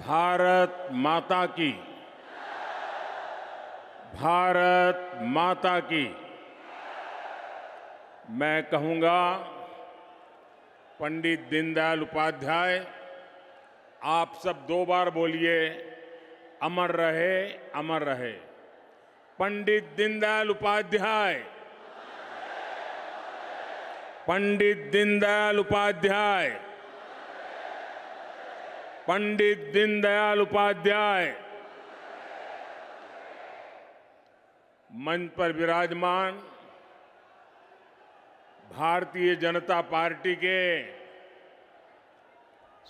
भारत माता की, भारत माता की। मैं कहूंगा, पंडित दीनदयाल उपाध्याय, आप सब 2 बार बोलिए, अमर रहे, अमर रहे। पंडित दीनदयाल उपाध्याय, पंडित दीनदयाल उपाध्याय, पंडित दीनदयाल उपाध्याय। मंच पर विराजमान भारतीय जनता पार्टी के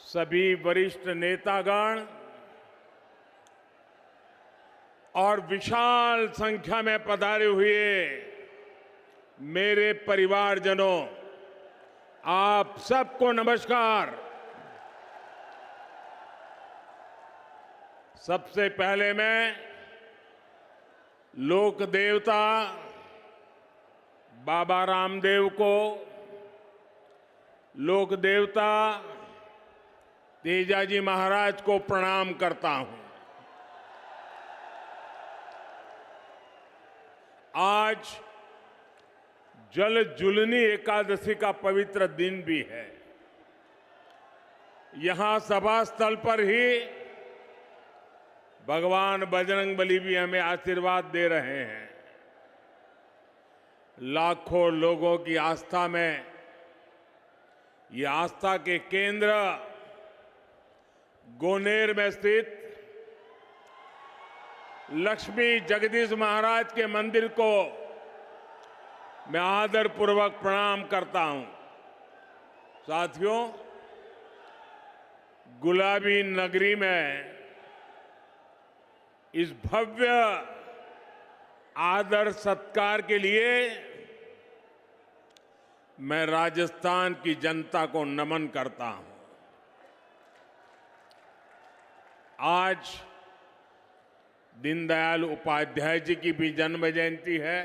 सभी वरिष्ठ नेतागण और विशाल संख्या में पधारे हुए मेरे परिवारजनों, आप सबको नमस्कार। सबसे पहले मैं लोक देवता बाबा रामदेव को, लोक देवता तेजाजी महाराज को प्रणाम करता हूं। आज जल जुलनी एकादशी का पवित्र दिन भी है। यहां सभा स्थल पर ही भगवान बजरंगबली भी हमें आशीर्वाद दे रहे हैं। लाखों लोगों की आस्था में ये आस्था के केंद्र गोनेर में स्थित लक्ष्मी जगदीश महाराज के मंदिर को मैं आदरपूर्वक प्रणाम करता हूं। साथियों, गुलाबी नगरी में इस भव्य आदर सत्कार के लिए मैं राजस्थान की जनता को नमन करता हूं। आज दीनदयाल उपाध्याय जी की भी जन्म जयंती है।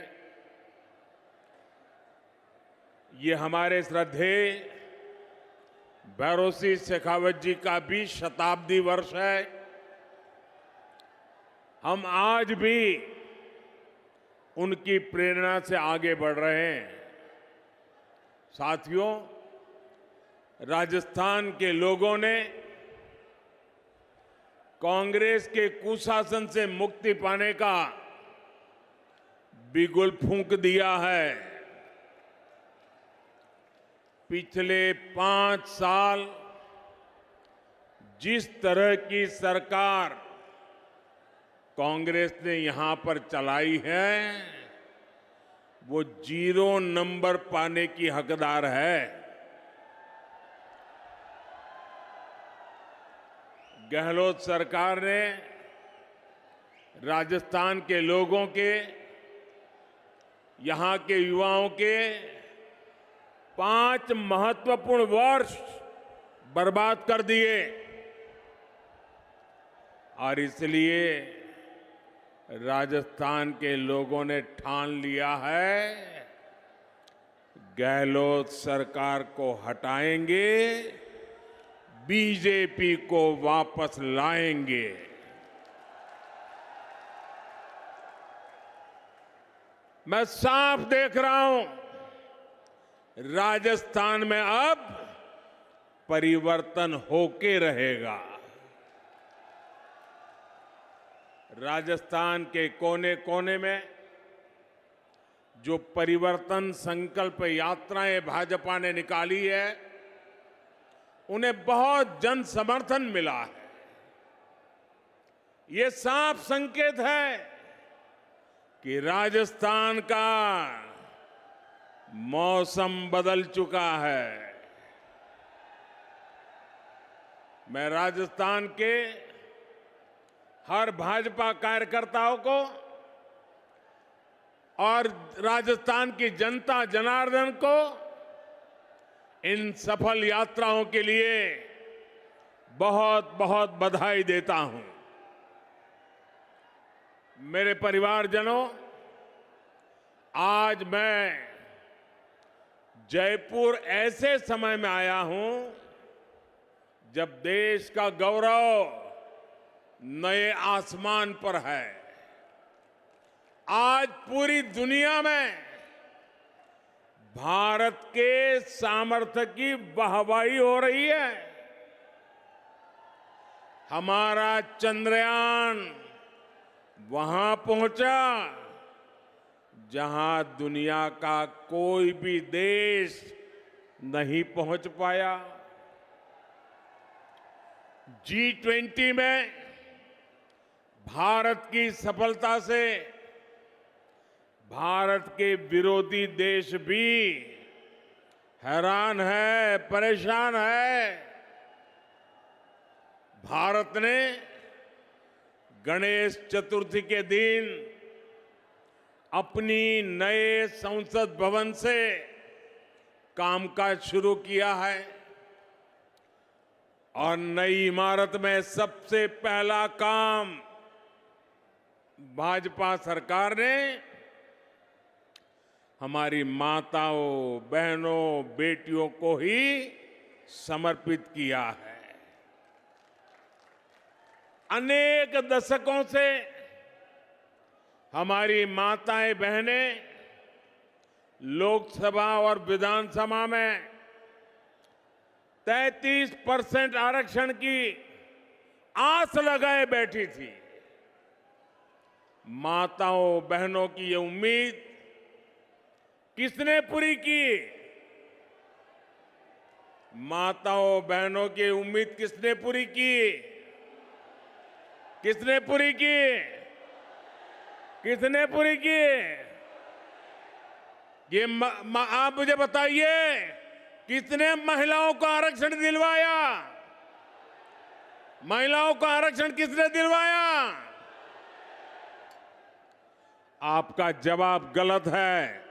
ये हमारे श्रद्धेय भैरों सिंह शेखावत जी का भी शताब्दी वर्ष है। हम आज भी उनकी प्रेरणा से आगे बढ़ रहे हैं। साथियों, राजस्थान के लोगों ने कांग्रेस के कुशासन से मुक्ति पाने का बिगुल फूंक दिया है। पिछले 5 साल जिस तरह की सरकार कांग्रेस ने यहां पर चलाई है, वो 0 नंबर पाने की हकदार है। गहलोत सरकार ने राजस्थान के लोगों के, यहां के युवाओं के 5 महत्वपूर्ण वर्ष बर्बाद कर दिए और इसलिए राजस्थान के लोगों ने ठान लिया है, गहलोत सरकार को हटाएंगे, बीजेपी को वापस लाएंगे। मैं साफ देख रहा हूं, राजस्थान में अब परिवर्तन होके रहेगा। राजस्थान के कोने कोने में जो परिवर्तन संकल्प यात्राएं भाजपा ने निकाली है, उन्हें बहुत जन समर्थन मिला है। ये साफ संकेत है कि राजस्थान का मौसम बदल चुका है। मैं राजस्थान के हर भाजपा कार्यकर्ताओं को और राजस्थान की जनता जनार्दन को इन सफल यात्राओं के लिए बहुत बहुत बधाई देता हूं। मेरे परिवारजनों, आज मैं जयपुर ऐसे समय में आया हूं जब देश का गौरव नए आसमान पर है। आज पूरी दुनिया में भारत के सामर्थ्य की वाहवाही हो रही है। हमारा चंद्रयान वहां पहुंचा जहां दुनिया का कोई भी देश नहीं पहुंच पाया। G20 में भारत की सफलता से भारत के विरोधी देश भी हैरान है, परेशान है। भारत ने गणेश चतुर्थी के दिन अपनी नए संसद भवन से कामकाज शुरू किया है और नई इमारत में सबसे पहला काम भाजपा सरकार ने हमारी माताओं, बहनों, बेटियों को ही समर्पित किया है। अनेक दशकों से हमारी माताएं, बहनें लोकसभा और विधानसभा में 33% आरक्षण की आस लगाए बैठी थी। माताओं, बहनों की ये उम्मीद किसने पूरी की? माताओं, बहनों की उम्मीद किसने पूरी की? किसने पूरी की? किसने पूरी की? ये आप मुझे बताइए, कितने महिलाओं को आरक्षण दिलवाया? महिलाओं को आरक्षण किसने दिलवाया? आपका जवाब गलत है।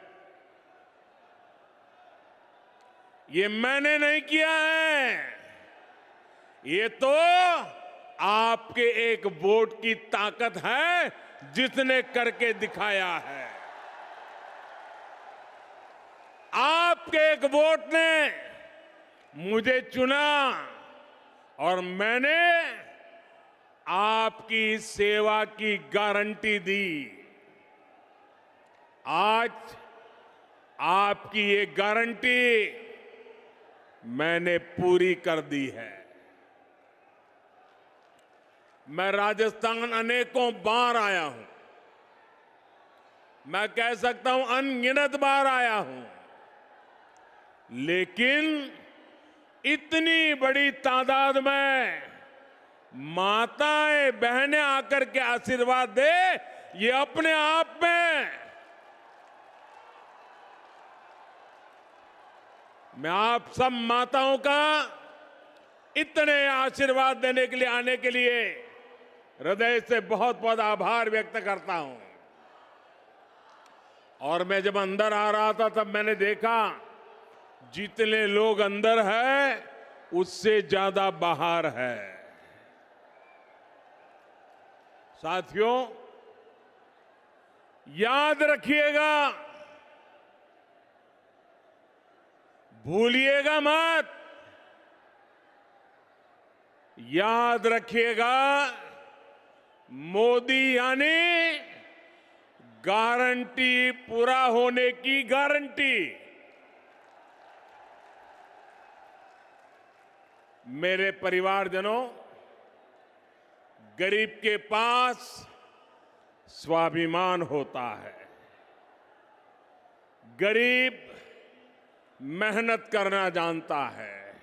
ये मैंने नहीं किया है, ये तो आपके एक वोट की ताकत है जिसने करके दिखाया है। आपके एक वोट ने मुझे चुना और मैंने आपकी सेवा की गारंटी दी। आज आपकी ये गारंटी मैंने पूरी कर दी है। मैं राजस्थान अनेकों बार आया हूं, मैं कह सकता हूं अनगिनत बार आया हूं, लेकिन इतनी बड़ी तादाद में माताएं, बहनें आकर के आशीर्वाद दे, ये अपने आप में मैं आप सब माताओं का इतने आशीर्वाद देने के लिए, आने के लिए हृदय से बहुत बहुत आभार व्यक्त करता हूं। और मैं जब अंदर आ रहा था तब मैंने देखा जितने लोग अंदर है उससे ज्यादा बाहर है। साथियों, याद रखिएगा, भूलिएगा मत, याद रखिएगा, मोदी यानी गारंटी पूरा होने की गारंटी। मेरे परिवारजनों, गरीब के पास स्वाभिमान होता है। गरीब मेहनत करना जानता है।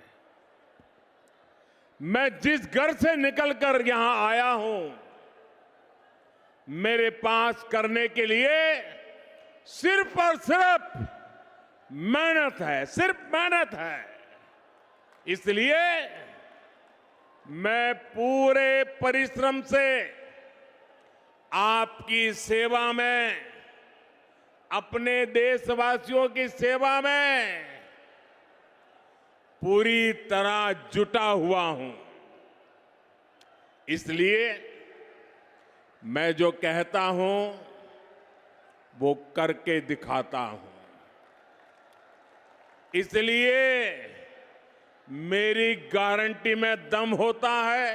मैं जिस घर से निकलकर यहां आया हूं, मेरे पास करने के लिए सिर्फ और सिर्फ मेहनत है, सिर्फ मेहनत है। इसलिए मैं पूरे परिश्रम से आपकी सेवा में, अपने देशवासियों की सेवा में पूरी तरह जुटा हुआ हूं। इसलिए मैं जो कहता हूं वो करके दिखाता हूं। इसलिए मेरी गारंटी में दम होता है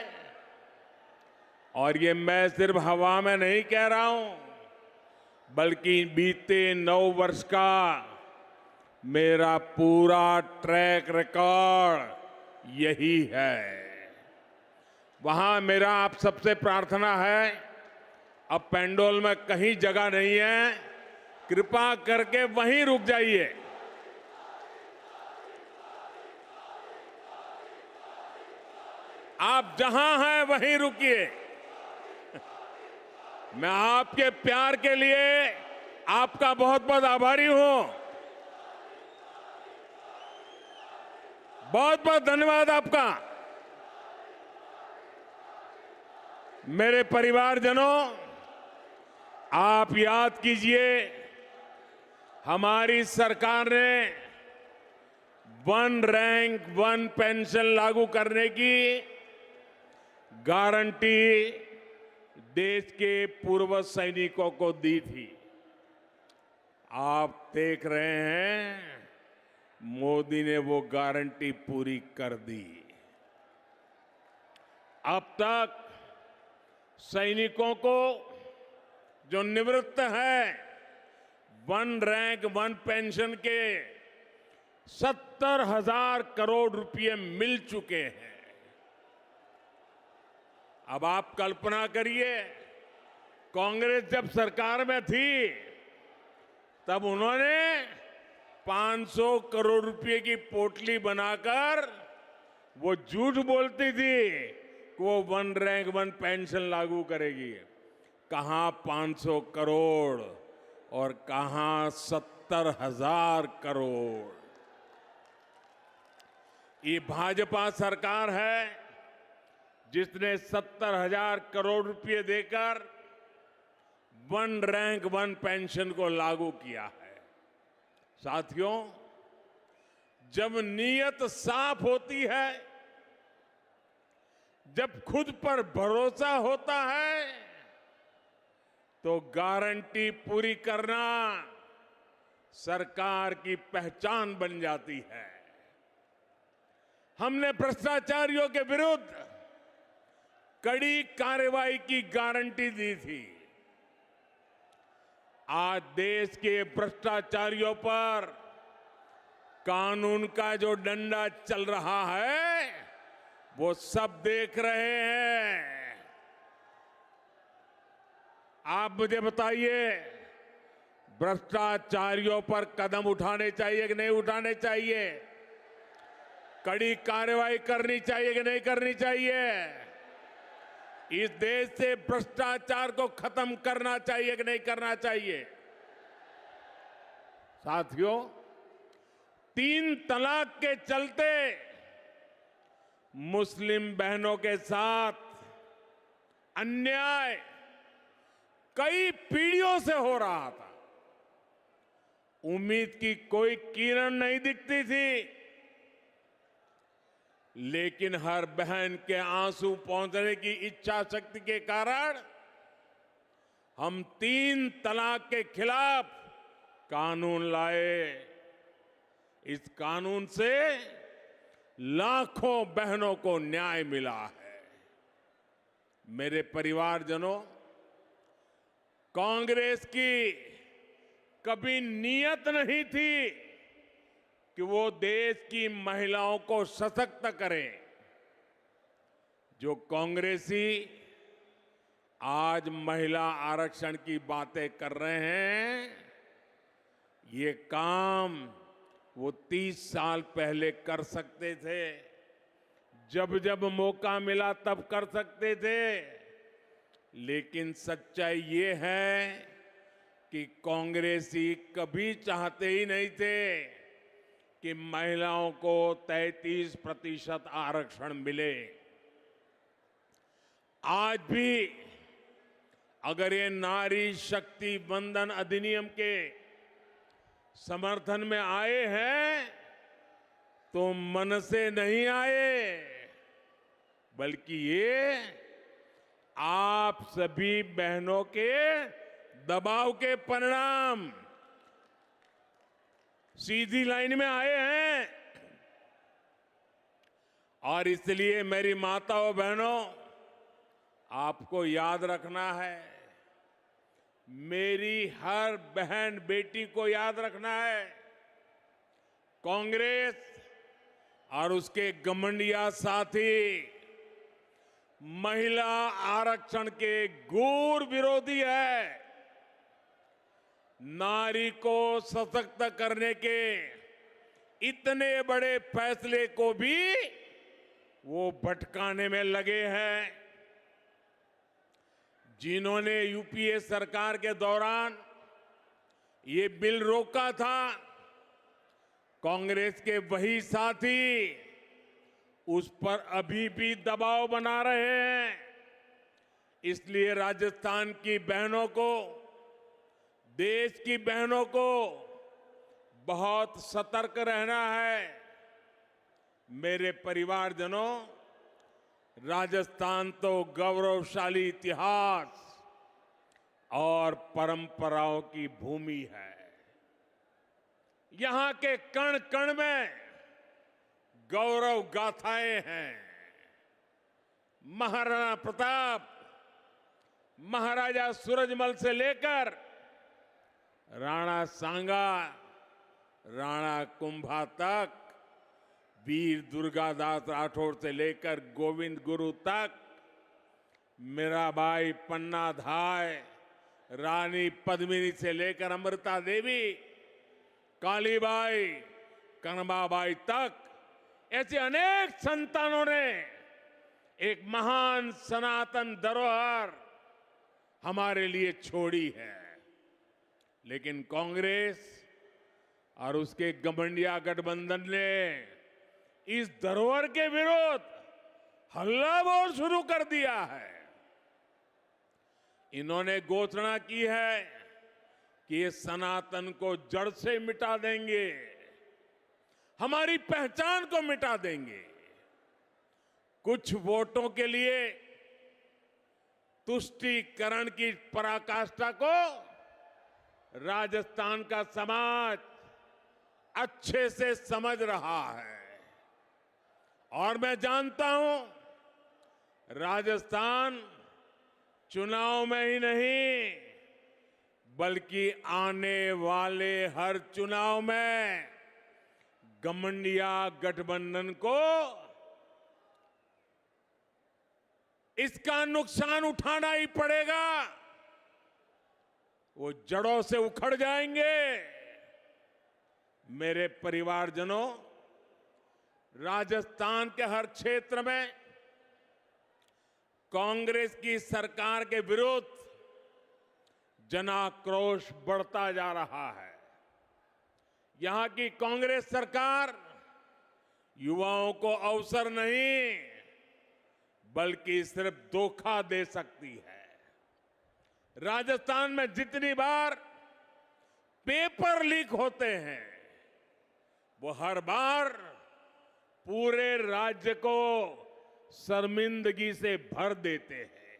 और ये मैं सिर्फ हवा में नहीं कह रहा हूं, बल्कि बीते 9 वर्ष का मेरा पूरा ट्रैक रिकॉर्ड यही है। वहां मेरा आप सबसे प्रार्थना है, अब पेंडोल में कहीं जगह नहीं है, कृपा करके वहीं रुक जाइए। आप जहां हैं वहीं रुकिए। मैं आपके प्यार के लिए आपका बहुत बहुत आभारी हूं। बहुत बहुत धन्यवाद आपका। मेरे परिवारजनों, आप याद कीजिए, हमारी सरकार ने वन रैंक वन पेंशन लागू करने की गारंटी देश के पूर्व सैनिकों को दी थी। आप देख रहे हैं, मोदी ने वो गारंटी पूरी कर दी। अब तक सैनिकों को जो निवृत्त है, वन रैंक वन पेंशन के 70,000 करोड़ रुपए मिल चुके हैं। अब आप कल्पना करिए, कांग्रेस जब सरकार में थी तब उन्होंने 500 करोड़ रुपए की पोटली बनाकर वो झूठ बोलती थी कि वो वन रैंक वन पेंशन लागू करेगी। कहां 500 करोड़ और कहां 70,000 करोड़। ये भाजपा सरकार है जिसने 70,000 करोड़ रुपए देकर वन रैंक वन पेंशन को लागू किया है। साथियों, जब नीयत साफ होती है, जब खुद पर भरोसा होता है, तो गारंटी पूरी करना सरकार की पहचान बन जाती है। हमने भ्रष्टाचारियों के विरुद्ध कड़ी कार्रवाई की गारंटी दी थी। आज देश के भ्रष्टाचारियों पर कानून का जो डंडा चल रहा है, वो सब देख रहे हैं। आप मुझे बताइए, भ्रष्टाचारियों पर कदम उठाने चाहिए कि नहीं उठाने चाहिए? कड़ी कार्रवाई करनी चाहिए कि नहीं करनी चाहिए? इस देश से भ्रष्टाचार को खत्म करना चाहिए कि नहीं करना चाहिए? साथियों, 3 तलाक के चलते मुस्लिम बहनों के साथ अन्याय कई पीढ़ियों से हो रहा था। उम्मीद की कोई किरण नहीं दिखती थी, लेकिन हर बहन के आंसू पहुंचने की इच्छा शक्ति के कारण हम 3 तलाक के खिलाफ कानून लाए। इस कानून से लाखों बहनों को न्याय मिला है। मेरे परिवारजनों, कांग्रेस की कभी नीयत नहीं थी कि वो देश की महिलाओं को सशक्त करे। जो कांग्रेसी आज महिला आरक्षण की बातें कर रहे हैं, ये काम वो 30 साल पहले कर सकते थे। जब जब मौका मिला तब कर सकते थे। लेकिन सच्चाई ये है कि कांग्रेसी कभी चाहते ही नहीं थे कि महिलाओं को 33% आरक्षण मिले। आज भी अगर ये नारी शक्ति वंदन अधिनियम के समर्थन में आए हैं, तो मन से नहीं आए, बल्कि ये आप सभी बहनों के दबाव के परिणाम सीधी लाइन में आए हैं। और इसलिए मेरी माताओं बहनों, आपको याद रखना है, मेरी हर बहन बेटी को याद रखना है। कांग्रेस और उसके घमंडिया साथी महिला आरक्षण के घोर विरोधी है। नारी को सशक्त करने के इतने बड़े फैसले को भी वो भटकाने में लगे हैं। जिन्होंने यूपीए सरकार के दौरान ये बिल रोका था, कांग्रेस के वही साथी उस पर अभी भी दबाव बना रहे हैं। इसलिए राजस्थान की बहनों को, देश की बहनों को बहुत सतर्क रहना है। मेरे परिवारजनों, राजस्थान तो गौरवशाली इतिहास और परंपराओं की भूमि है। यहां के कण कण में गौरव गाथाएं हैं। महाराणा प्रताप, महाराजा सूरजमल से लेकर राणा सांगा, राणा कुंभा तक, वीर दुर्गादास राठौर से लेकर गोविंद गुरु तक, मीराबाई, पन्ना धाय, रानी पद्मिनी से लेकर अमृता देवी, कालीबाई, कनबाबाई तक, ऐसे अनेक संतानों ने एक महान सनातन धरोहर हमारे लिए छोड़ी है। लेकिन कांग्रेस और उसके घमंडिया गठबंधन ने इस धरोहर के विरोध हल्ला बोल शुरू कर दिया है। इन्होंने घोषणा की है कि ये सनातन को जड़ से मिटा देंगे, हमारी पहचान को मिटा देंगे। कुछ वोटों के लिए तुष्टीकरण की पराकाष्ठा को राजस्थान का समाज अच्छे से समझ रहा है। और मैं जानता हूं, राजस्थान चुनाव में ही नहीं बल्कि आने वाले हर चुनाव में घमंडिया गठबंधन को इसका नुकसान उठाना ही पड़ेगा। वो जड़ों से उखड़ जाएंगे। मेरे परिवारजनों, राजस्थान के हर क्षेत्र में कांग्रेस की सरकार के विरुद्ध जनाक्रोश बढ़ता जा रहा है। यहां की कांग्रेस सरकार युवाओं को अवसर नहीं बल्कि सिर्फ धोखा दे सकती है। राजस्थान में जितनी बार पेपर लीक होते हैं, वो हर बार पूरे राज्य को शर्मिंदगी से भर देते हैं।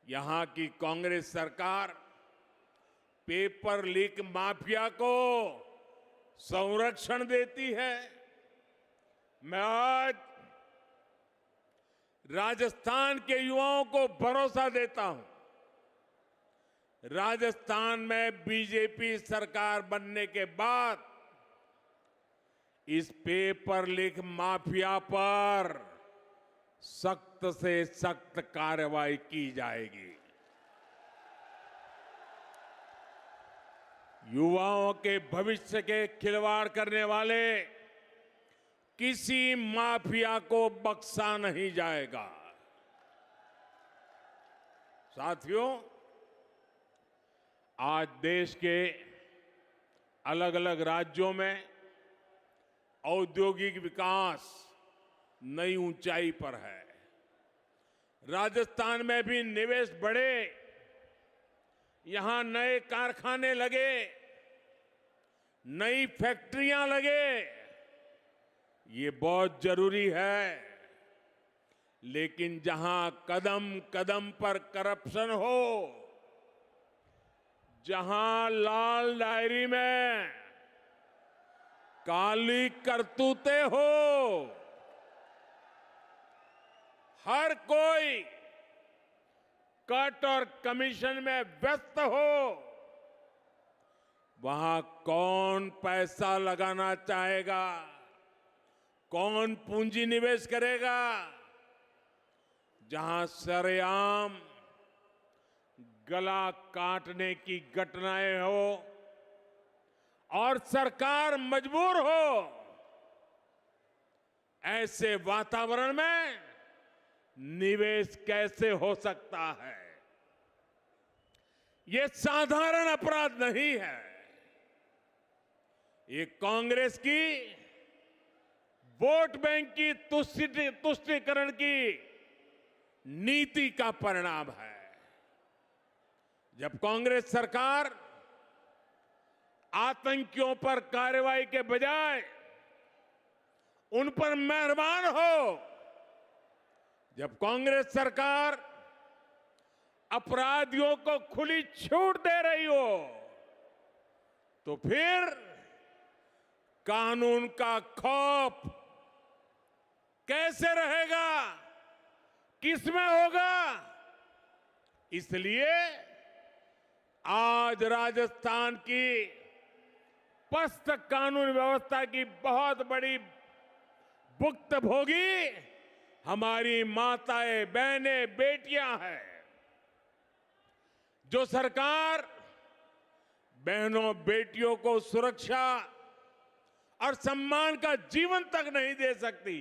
यहां की कांग्रेस सरकार पेपर लीक माफिया को संरक्षण देती है। मैं आज राजस्थान के युवाओं को भरोसा देता हूं, राजस्थान में बीजेपी सरकार बनने के बाद इस पेपर लीक माफिया पर सख्त से सख्त कार्रवाई की जाएगी। युवाओं के भविष्य के खिलवाड़ करने वाले किसी माफिया को बख्शा नहीं जाएगा। साथियों, आज देश के अलग अलग राज्यों में औद्योगिक विकास नई ऊंचाई पर है। राजस्थान में भी निवेश बढ़े, यहां नए कारखाने लगे, नई फैक्ट्रियां लगे, ये बहुत जरूरी है। लेकिन जहां कदम कदम पर करप्शन हो, जहां लाल डायरी में काली करतूतें हो, हर कोई कट और कमीशन में व्यस्त हो, वहां कौन पैसा लगाना चाहेगा, कौन पूंजी निवेश करेगा? जहां सरेआम गला काटने की घटनाएं हो और सरकार मजबूर हो, ऐसे वातावरण में निवेश कैसे हो सकता है? ये साधारण अपराध नहीं है। ये कांग्रेस की वोट बैंक की तुष्टीकरण की नीति का परिणाम है। जब कांग्रेस सरकार आतंकियों पर कार्रवाई के बजाय उन पर मेहरबान हो, जब कांग्रेस सरकार अपराधियों को खुली छूट दे रही हो, तो फिर कानून का खौफ कैसे रहेगा, किसमें होगा? इसलिए आज राजस्थान की पस्त कानून व्यवस्था की बहुत बड़ी भुक्तभोगी हमारी माताएं, बहनें, बेटियां हैं। जो सरकार बहनों बेटियों को सुरक्षा और सम्मान का जीवन तक नहीं दे सकती,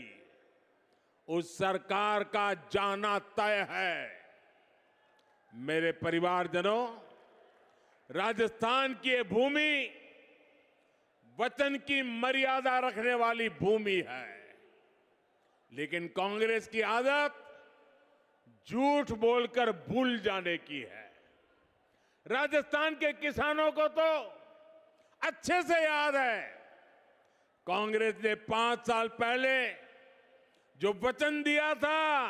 उस सरकार का जाना तय है। मेरे परिवारजनों, राजस्थान की ये भूमि वचन की मर्यादा रखने वाली भूमि है, लेकिन कांग्रेस की आदत झूठ बोलकर भूल जाने की है। राजस्थान के किसानों को तो अच्छे से याद है, कांग्रेस ने 5 साल पहले जो वचन दिया था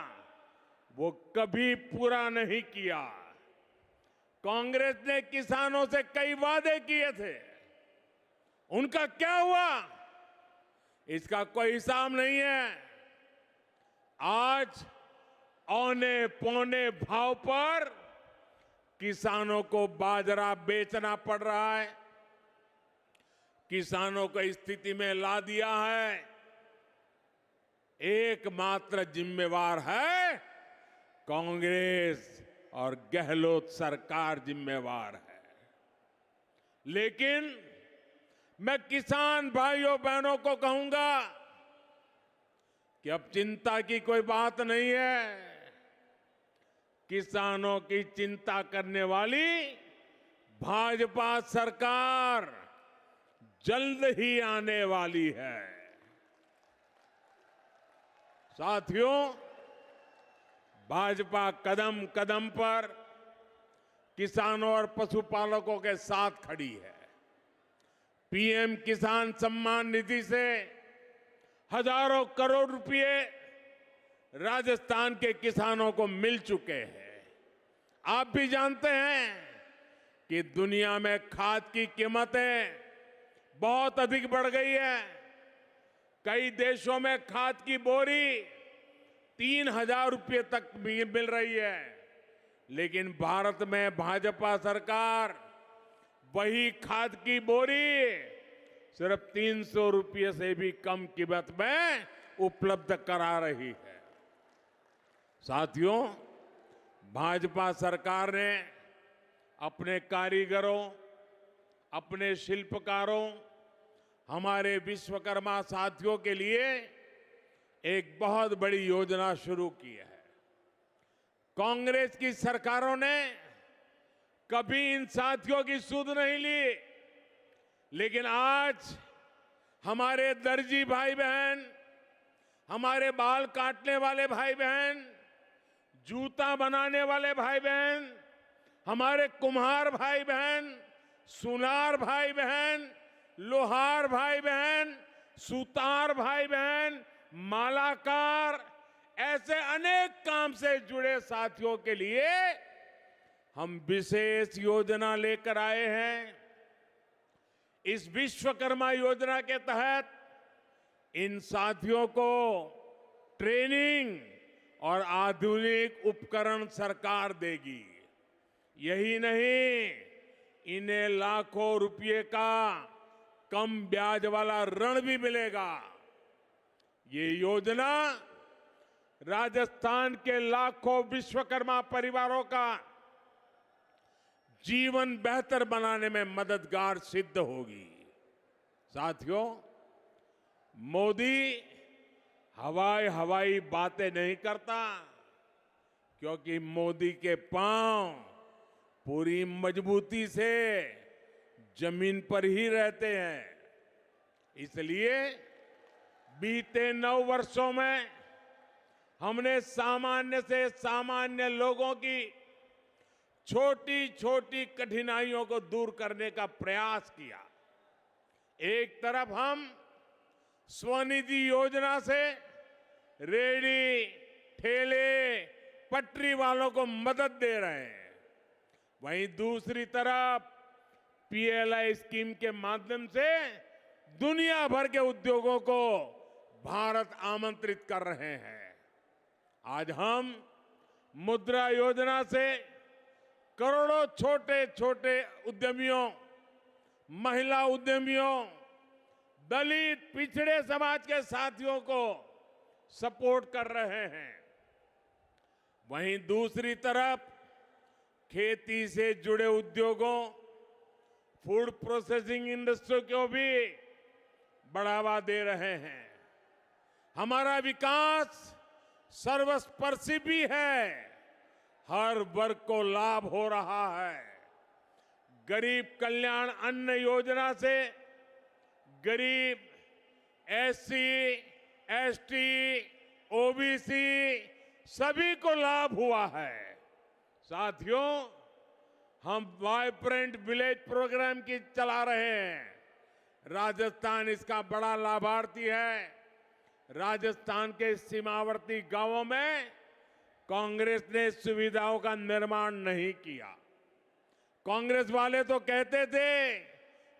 वो कभी पूरा नहीं किया। कांग्रेस ने किसानों से कई वादे किए थे, उनका क्या हुआ इसका कोई हिसाब नहीं है। आज औने पौने भाव पर किसानों को बाजरा बेचना पड़ रहा है। किसानों को इस स्थिति में ला दिया है, एकमात्र जिम्मेवार है कांग्रेस और गहलोत सरकार जिम्मेवार है। लेकिन मैं किसान भाइयों बहनों को कहूंगा कि अब चिंता की कोई बात नहीं है। किसानों की चिंता करने वाली भाजपा सरकार जल्द ही आने वाली है। साथियों, भाजपा कदम कदम पर किसानों और पशुपालकों के साथ खड़ी है। पीएम किसान सम्मान निधि से हजारों करोड़ रुपए राजस्थान के किसानों को मिल चुके हैं। आप भी जानते हैं कि दुनिया में खाद की कीमतें बहुत अधिक बढ़ गई है। कई देशों में खाद की बोरी 3,000 रुपये तक मिल रही है, लेकिन भारत में भाजपा सरकार वही खाद की बोरी सिर्फ 300 रुपये से भी कम कीमत में उपलब्ध करा रही है। साथियों, भाजपा सरकार ने अपने कारीगरों, अपने शिल्पकारों, हमारे विश्वकर्मा साथियों के लिए एक बहुत बड़ी योजना शुरू की है। कांग्रेस की सरकारों ने कभी इन साथियों की सुध नहीं ली, लेकिन आज हमारे दर्जी भाई बहन, हमारे बाल काटने वाले भाई बहन, जूता बनाने वाले भाई बहन, हमारे कुम्हार भाई बहन, सुनार भाई बहन, लोहार भाई बहन, सुतार भाई बहन, मालाकार, ऐसे अनेक काम से जुड़े साथियों के लिए हम विशेष योजना लेकर आए हैं। इस विश्वकर्मा योजना के तहत इन साथियों को ट्रेनिंग और आधुनिक उपकरण सरकार देगी। यही नहीं, इन्हें लाखों रुपए का कम ब्याज वाला ऋण भी मिलेगा। ये योजना राजस्थान के लाखों विश्वकर्मा परिवारों का जीवन बेहतर बनाने में मददगार सिद्ध होगी। साथियों, मोदी हवाई बातें नहीं करता, क्योंकि मोदी के पांव पूरी मजबूती से जमीन पर ही रहते हैं। इसलिए बीते 9 वर्षों में हमने सामान्य से सामान्य लोगों की छोटी छोटी कठिनाइयों को दूर करने का प्रयास किया। एक तरफ हम स्वनिधि योजना से रेहड़ी, ठेले, पटरी वालों को मदद दे रहे हैं, वहीं दूसरी तरफ पीएलआई स्कीम के माध्यम से दुनिया भर के उद्योगों को भारत आमंत्रित कर रहे हैं। आज हम मुद्रा योजना से करोड़ों छोटे छोटे उद्यमियों, महिला उद्यमियों, दलित पिछड़े समाज के साथियों को सपोर्ट कर रहे हैं। वहीं दूसरी तरफ खेती से जुड़े उद्योगों, फूड प्रोसेसिंग इंडस्ट्री को भी बढ़ावा दे रहे हैं। हमारा विकास सर्वस्पर्शी भी है, हर वर्ग को लाभ हो रहा है। गरीब कल्याण अन्न योजना से गरीब, एससी, एसटी, ओबीसी सभी को लाभ हुआ है। साथियों, हम वाइब्रेंट विलेज प्रोग्राम की चला रहे हैं। राजस्थान इसका बड़ा लाभार्थी है। राजस्थान के सीमावर्ती गांवों में कांग्रेस ने सुविधाओं का निर्माण नहीं किया। कांग्रेस वाले तो कहते थे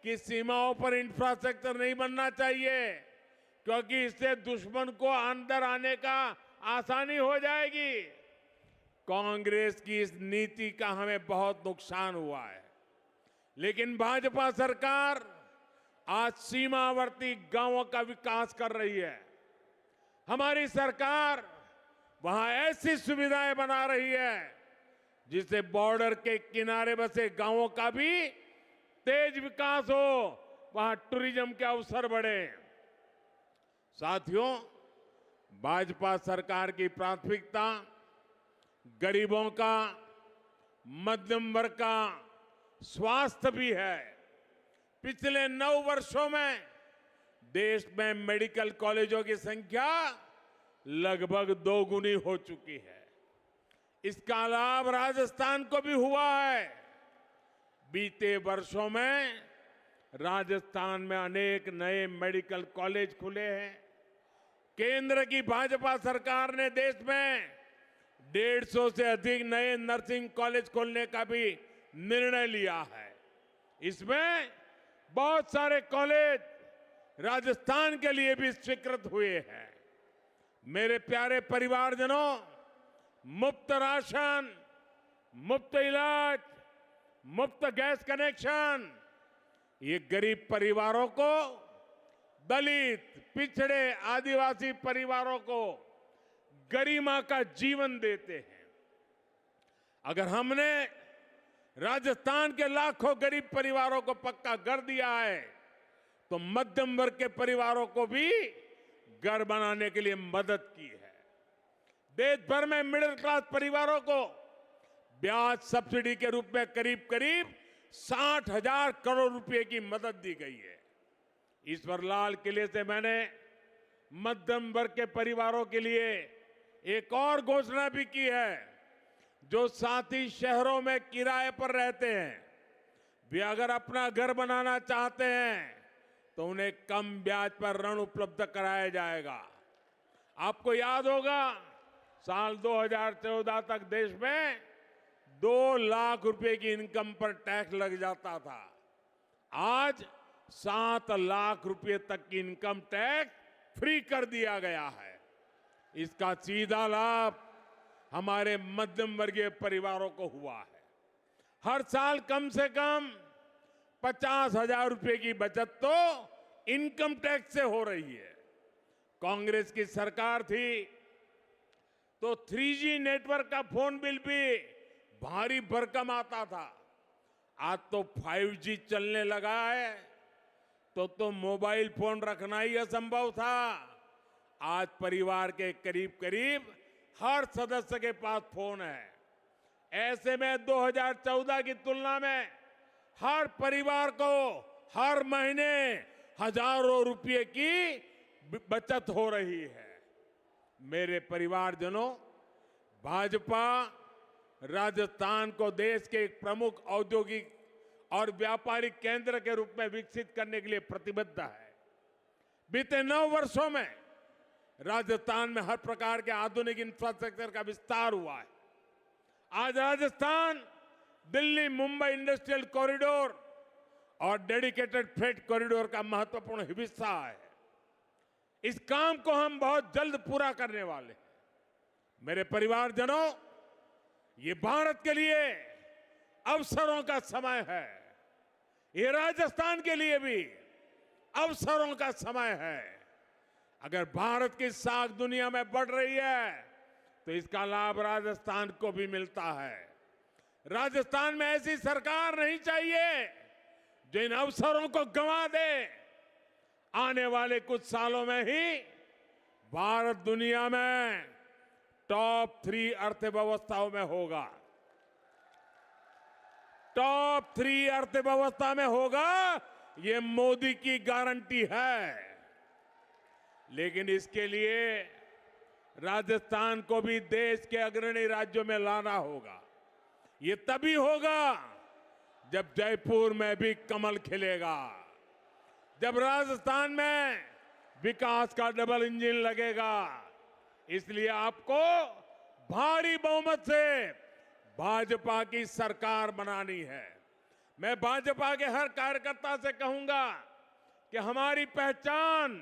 कि सीमाओं पर इंफ्रास्ट्रक्चर नहीं बनना चाहिए, क्योंकि इससे दुश्मन को अंदर आने का आसानी हो जाएगी। कांग्रेस की इस नीति का हमें बहुत नुकसान हुआ है। लेकिन भाजपा सरकार आज सीमावर्ती गांवों का विकास कर रही है। हमारी सरकार वहां ऐसी सुविधाएं बना रही है जिससे बॉर्डर के किनारे बसे गांवों का भी तेज विकास हो, वहां टूरिज्म के अवसर बढ़े। साथियों, भाजपा सरकार की प्राथमिकता गरीबों का, मध्यम वर्ग का स्वास्थ्य भी है। पिछले 9 वर्षों में देश में मेडिकल कॉलेजों की संख्या लगभग 2 गुनी हो चुकी है। इसका लाभ राजस्थान को भी हुआ है। बीते वर्षों में राजस्थान में अनेक नए मेडिकल कॉलेज खुले हैं। केंद्र की भाजपा सरकार ने देश में 150 से अधिक नए नर्सिंग कॉलेज खोलने का भी निर्णय लिया है। इसमें बहुत सारे कॉलेज राजस्थान के लिए भी स्वीकृत हुए हैं। मेरे प्यारे परिवारजनों, मुफ्त राशन, मुफ्त इलाज, मुफ्त गैस कनेक्शन, ये गरीब परिवारों को, दलित, पिछड़े, आदिवासी परिवारों को गरिमा का जीवन देते हैं। अगर हमने राजस्थान के लाखों गरीब परिवारों को पक्का घर दिया है, तो मध्यम वर्ग के परिवारों को भी घर बनाने के लिए मदद की है। देश भर में मिडिल क्लास परिवारों को ब्याज सब्सिडी के रूप में करीब करीब 60,000 करोड़ रुपए की मदद दी गई है। इस पर लाल किले से मैंने मध्यम वर्ग के परिवारों के लिए एक और घोषणा भी की है। जो साथी शहरों में किराए पर रहते हैं, वे अगर अपना घर बनाना चाहते हैं तो उन्हें कम ब्याज पर ऋण उपलब्ध कराया जाएगा। आपको याद होगा, साल 2014 तक देश में 2 लाख रुपए की इनकम पर टैक्स लग जाता था। आज 7 लाख रुपए तक की इनकम टैक्स फ्री कर दिया गया है। इसका सीधा लाभ हमारे मध्यम वर्गीय परिवारों को हुआ है। हर साल कम से कम 50,000 रुपए की बचत तो इनकम टैक्स से हो रही है। कांग्रेस की सरकार थी तो 3G नेटवर्क का फोन बिल भी भारी भरकम आता था। आज तो 5G चलने लगा है तो मोबाइल फोन रखना ही असंभव था। आज परिवार के करीब करीब हर सदस्य के पास फोन है। ऐसे में 2014 की तुलना में हर परिवार को हर महीने हजारों रुपए की बचत हो रही है। मेरे परिवारजनों, भाजपा राजस्थान को देश के एक प्रमुख औद्योगिक और व्यापारिक केंद्र के रूप में विकसित करने के लिए प्रतिबद्ध है। बीते 9 वर्षों में राजस्थान में हर प्रकार के आधुनिक इंफ्रास्ट्रक्चर का विस्तार हुआ है। आज राजस्थान दिल्ली मुंबई इंडस्ट्रियल कॉरिडोर और डेडिकेटेड फ्रेट कॉरिडोर का महत्वपूर्ण हिस्सा है। इस काम को हम बहुत जल्द पूरा करने वाले हैं। मेरे परिवारजनों, ये भारत के लिए अवसरों का समय है। ये राजस्थान के लिए भी अवसरों का समय है। अगर भारत की साख दुनिया में बढ़ रही है तो इसका लाभ राजस्थान को भी मिलता है। राजस्थान में ऐसी सरकार नहीं चाहिए जो इन अवसरों को गंवा दे। आने वाले कुछ सालों में ही भारत दुनिया में टॉप 3 अर्थव्यवस्थाओं में होगा। टॉप 3 अर्थव्यवस्था में होगा, ये मोदी की गारंटी है। लेकिन इसके लिए राजस्थान को भी देश के अग्रणी राज्यों में लाना होगा। ये तभी होगा जब जयपुर में भी कमल खिलेगा, जब राजस्थान में विकास का डबल इंजन लगेगा। इसलिए आपको भारी बहुमत से भाजपा की सरकार बनानी है। मैं भाजपा के हर कार्यकर्ता से कहूंगा कि हमारी पहचान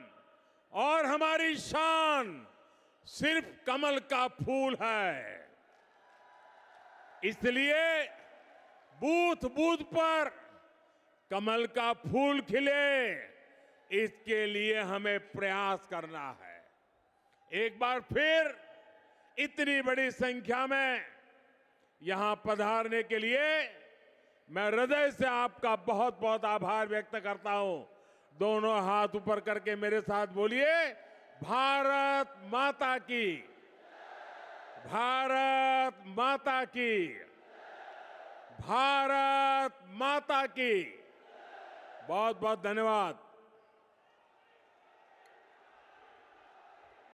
और हमारी शान सिर्फ कमल का फूल है। इसलिए बूथ बूथ पर कमल का फूल खिले, इसके लिए हमें प्रयास करना है। एक बार फिर इतनी बड़ी संख्या में यहां पधारने के लिए मैं हृदय से आपका बहुत बहुत आभार व्यक्त करता हूं। दोनों हाथ ऊपर करके मेरे साथ बोलिए, भारत माता की, भारत माता की, भारत माता की। बहुत बहुत धन्यवाद।